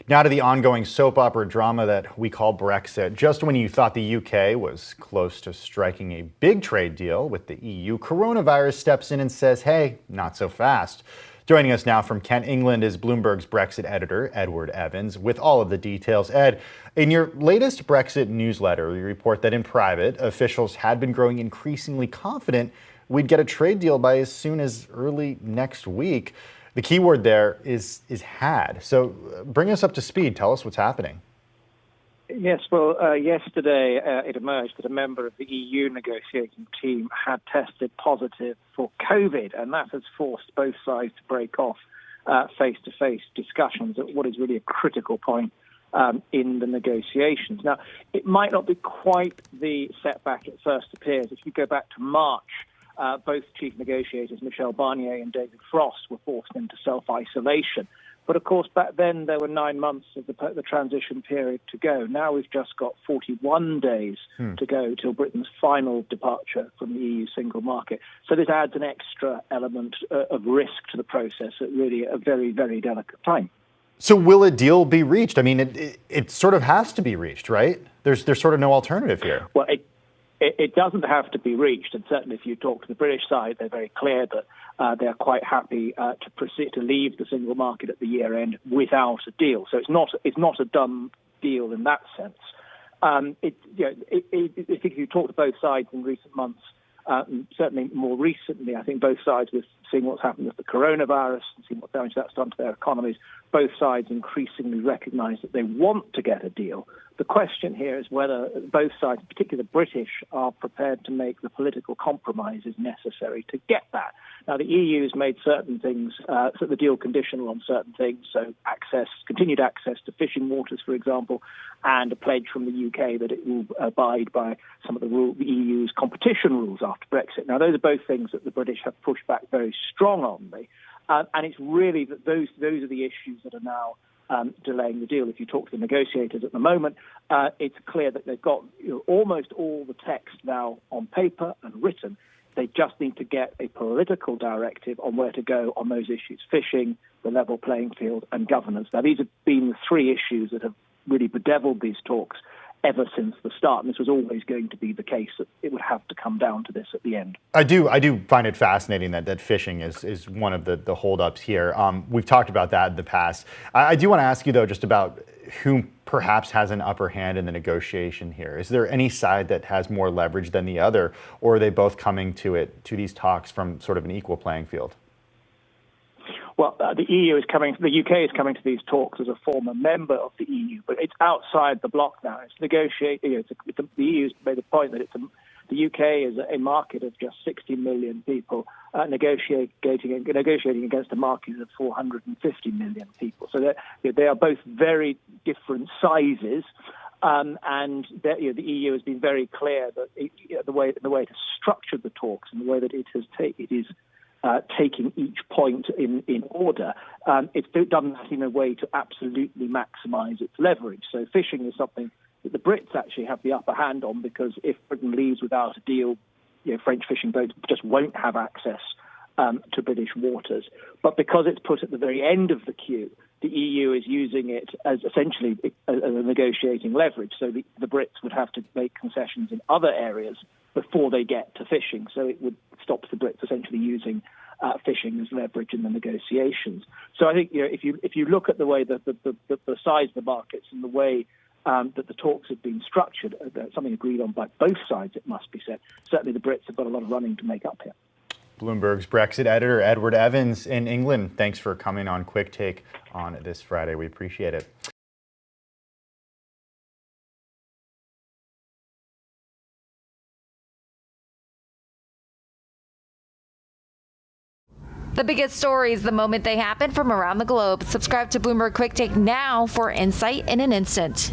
Now to the ongoing soap opera drama that we call Brexit. Just when you thought the UK was close to striking a big trade deal with the EU, coronavirus steps in and says, hey, not so fast. Joining us now from Kent, England is Bloomberg's Brexit editor, Edward Evans, with all of the details. Ed, in your latest Brexit newsletter, you report that in private, officials had been growing increasingly confident we'd get a trade deal by as soon as early next week. The key word there is had. So bring us up to speed. Tell us what's happening. Yes, well, yesterday it emerged that a member of the EU negotiating team had tested positive for COVID, and that has forced both sides to break off face-to-face discussions at what is really a critical point in the negotiations. Now, it might not be quite the setback it first appears. If you go back to March, both chief negotiators, Michel Barnier and David Frost, were forced into self-isolation. But of course, back then there were 9 months of the transition period to go. Now we've just got 41 days to go till Britain's final departure from the EU single market. So this adds an extra element of risk to the process at really a very, very delicate time. So will a deal be reached? I mean, it sort of has to be reached, right? There's sort of no alternative here. Well, it doesn't have to be reached, and certainly if you talk to the British side, they're very clear that they're quite happy to proceed to leave the single market at the year end without a deal. So it's not a done deal in that sense. If you talk to both sides in recent months, certainly more recently, I think both sides with seeing what's happened with the coronavirus and seeing what damage that's done to their economies, both sides increasingly recognise that they want to get a deal. The question here is whether both sides, particularly the British, are prepared to make the political compromises necessary to get that. Now, the EU has made certain things, so the deal conditional on certain things, so continued access to fishing waters, for example, and a pledge from the UK that it will abide by some of the EU's competition rules after Brexit. Now, those are both things that the British have pushed back very strong on me, and it's really that those are the issues that are now delaying the deal. If you talk to the negotiators at the moment, it's clear that they've got almost all the text now on paper and written. They just need to get a political directive on where to go on those issues: fishing, the level playing field, and governance. Now, these have been the three issues that have really bedeviled these talks ever since the start, and this was always going to be the case, that it would have to come down to this at the end. I do find it fascinating that fishing is one of the holdups here. We've talked about that in the past. I do want to ask you, though, just about who perhaps has an upper hand in the negotiation here. Is there any side that has more leverage than the other, or are they both coming to these talks from sort of an equal playing field? Well, the UK is coming to these talks as a former member of the EU, but it's outside the bloc now. It's negotiating. The EU's made the point that the UK is a market of just 60 million people negotiating against a market of 450 million people. So they are both very different sizes. And the EU has been very clear that the way it has structured the talks and the way that it is taking each point in order, it's done that in a way to absolutely maximise its leverage. So fishing is something that the Brits actually have the upper hand on, because if Britain leaves without a deal, French fishing boats just won't have access to British waters. But because it's put at the very end of the queue, the EU is using it as essentially a negotiating leverage. So the Brits would have to make concessions in other areas before they get to fishing. So it would stop the Brits essentially using fishing as leverage in the negotiations. So I think if you look at the way that the size of the markets and the way that the talks have been structured, something agreed on by both sides, it must be said, certainly the Brits have got a lot of running to make up here. Bloomberg's Brexit editor, Edward Evans in England. Thanks for coming on Quick Take on this Friday. We appreciate it. The biggest stories the moment they happen from around the globe. Subscribe to Bloomberg Quick Take now for insight in an instant.